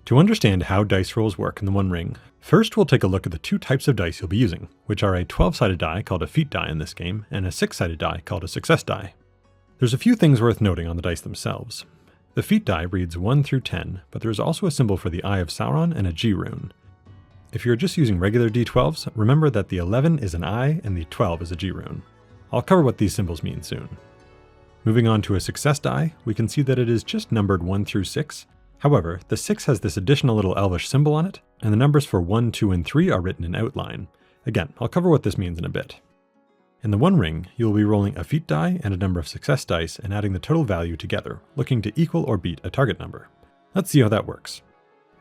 To understand how dice rolls work in the One Ring, first we'll take a look at the two types of dice you'll be using, which are a 12-sided die called a feat die in this game, and a 6-sided die called a success die. There's a few things worth noting on the dice themselves. The feat die reads 1 through 10, but there is also a symbol for the Eye of Sauron and a G-Rune. If you're just using regular D12s, remember that the 11 is an eye and the 12 is a G-Rune. I'll cover what these symbols mean soon. Moving on to a success die, we can see that it is just numbered 1 through 6. However, the 6 has this additional little elvish symbol on it, and the numbers for 1, 2, and 3 are written in outline. Again, I'll cover what this means in a bit. In the One Ring, you will be rolling a feat die and a number of success dice and adding the total value together, looking to equal or beat a target number. Let's see how that works.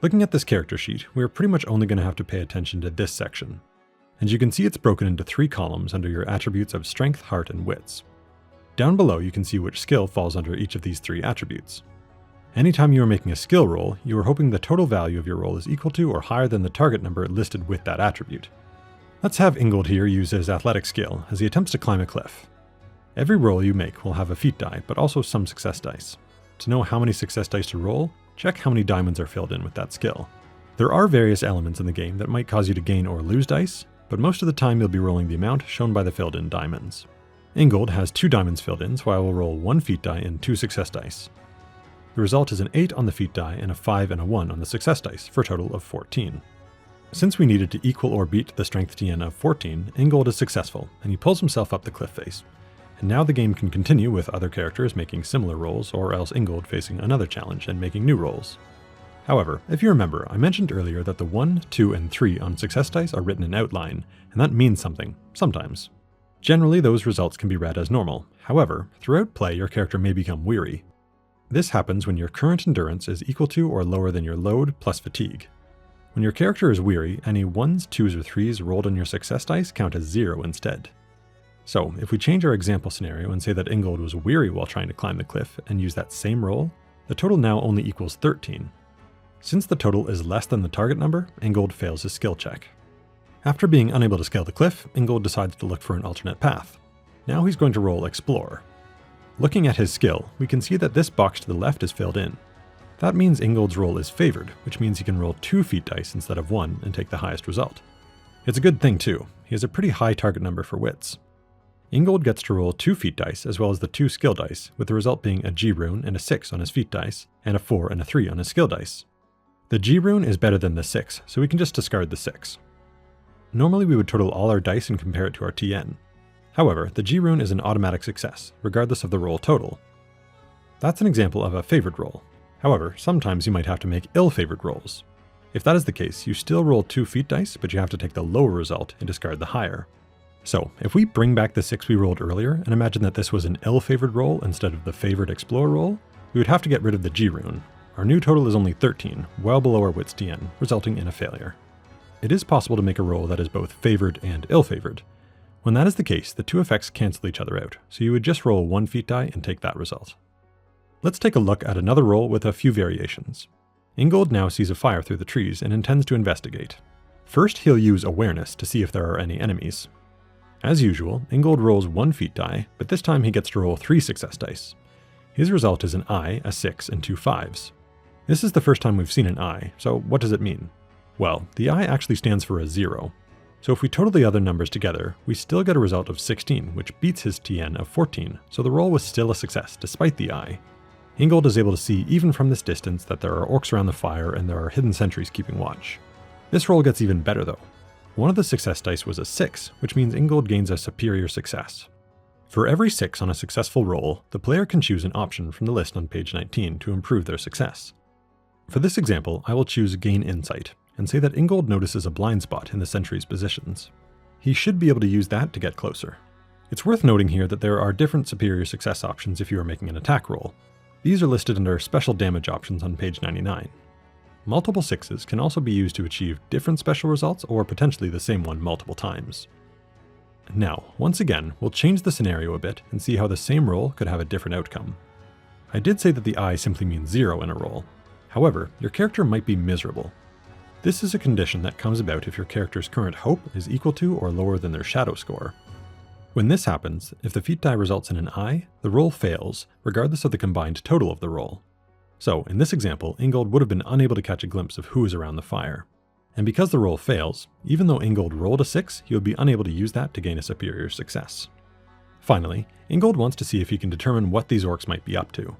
Looking at this character sheet, we are pretty much only going to have to pay attention to this section. And you can see it's broken into 3 columns under your attributes of Strength, Heart, and Wits. Down below, you can see which skill falls under each of these 3 attributes. Anytime you are making a skill roll, you are hoping the total value of your roll is equal to or higher than the target number listed with that attribute. Let's have Ingold here use his athletic skill as he attempts to climb a cliff. Every roll you make will have a feat die, but also some success dice. To know how many success dice to roll, check how many diamonds are filled in with that skill. There are various elements in the game that might cause you to gain or lose dice, but most of the time you'll be rolling the amount shown by the filled in diamonds. Ingold has 2 diamonds filled in, so I will roll 1 feat die and 2 success dice. The result is an 8 on the feat die and a 5 and a 1 on the success dice, for a total of 14. Since we needed to equal or beat the strength TN of 14, Ingold is successful, and he pulls himself up the cliff face. And now the game can continue with other characters making similar rolls, or else Ingold facing another challenge and making new rolls. However, if you remember, I mentioned earlier that the 1, 2, and 3 on success dice are written in outline, and that means something, sometimes. Generally, those results can be read as normal. However, throughout play your character may become weary. This happens when your current endurance is equal to or lower than your load plus fatigue. When your character is weary, any 1s, 2s, or 3s rolled on your success dice count as 0 instead. So, if we change our example scenario and say that Ingold was weary while trying to climb the cliff and use that same roll, the total now only equals 13. Since the total is less than the target number, Ingold fails his skill check. After being unable to scale the cliff, Ingold decides to look for an alternate path. Now he's going to roll Explore. Looking at his skill, we can see that this box to the left is filled in. That means Ingold's roll is favored, which means he can roll 2 feat dice instead of 1 and take the highest result. It's a good thing too, he has a pretty high target number for wits. Ingold gets to roll 2 feat dice as well as the 2 skill dice, with the result being a G-Rune and a 6 on his feat dice, and a 4 and a 3 on his skill dice. The G-Rune is better than the 6, so we can just discard the 6. Normally we would total all our dice and compare it to our TN. However, the G-Rune is an automatic success, regardless of the roll total. That's an example of a favored roll. However, sometimes you might have to make ill-favored rolls. If that is the case, you still roll 2 feat dice, but you have to take the lower result and discard the higher. So, if we bring back the 6 we rolled earlier and imagine that this was an ill-favored roll instead of the favored Explore roll, we would have to get rid of the G-Rune. Our new total is only 13, well below our wits TN, resulting in a failure. It is possible to make a roll that is both favored and ill-favored. When that is the case, the two effects cancel each other out, so you would just roll 1 feat die and take that result. Let's take a look at another roll with a few variations. Ingold now sees a fire through the trees and intends to investigate. First, he'll use awareness to see if there are any enemies. As usual, Ingold rolls 1 feat die, but this time he gets to roll 3 success dice. His result is an eye, a 6, and 2 5s. This is the first time we've seen an eye, so what does it mean? Well, the eye actually stands for a 0. So if we total the other numbers together, we still get a result of 16, which beats his TN of 14, so the roll was still a success despite the eye. Ingold is able to see even from this distance that there are orcs around the fire and there are hidden sentries keeping watch. This roll gets even better though. One of the success dice was a 6, which means Ingold gains a superior success. For every 6 on a successful roll, the player can choose an option from the list on page 19 to improve their success. For this example, I will choose Gain Insight, and say that Ingold notices a blind spot in the sentry's positions. He should be able to use that to get closer. It's worth noting here that there are different superior success options if you are making an attack roll. These are listed under special damage options on page 99. Multiple 6s can also be used to achieve different special results or potentially the same one multiple times. Now, once again, we'll change the scenario a bit and see how the same roll could have a different outcome. I did say that the eye simply means 0 in a roll. However, your character might be miserable. This is a condition that comes about if your character's current hope is equal to or lower than their shadow score. When this happens, if the feat die results in an eye, the roll fails, regardless of the combined total of the roll. So in this example, Ingold would have been unable to catch a glimpse of who is around the fire. And because the roll fails, even though Ingold rolled a 6, he would be unable to use that to gain a superior success. Finally, Ingold wants to see if he can determine what these orcs might be up to.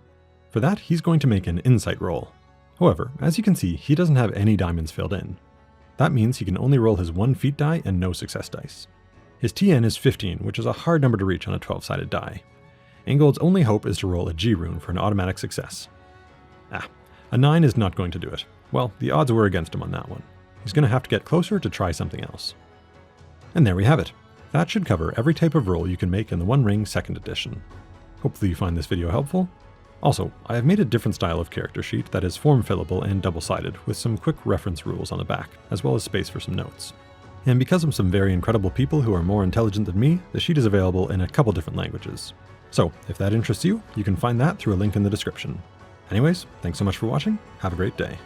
For that, he's going to make an insight roll. However, as you can see, he doesn't have any diamonds filled in. That means he can only roll his 1 feat die and no success dice. His TN is 15, which is a hard number to reach on a 12-sided die. Ingold's only hope is to roll a G-Rune for an automatic success. A 9 is not going to do it. Well, the odds were against him on that one. He's going to have to get closer to try something else. And there we have it. That should cover every type of roll you can make in the One Ring 2nd edition. Hopefully you find this video helpful. Also, I have made a different style of character sheet that is form-fillable and double-sided with some quick reference rules on the back, as well as space for some notes. And because of some very incredible people who are more intelligent than me, the sheet is available in a couple different languages. So, if that interests you, you can find that through a link in the description. Anyways, thanks so much for watching, have a great day.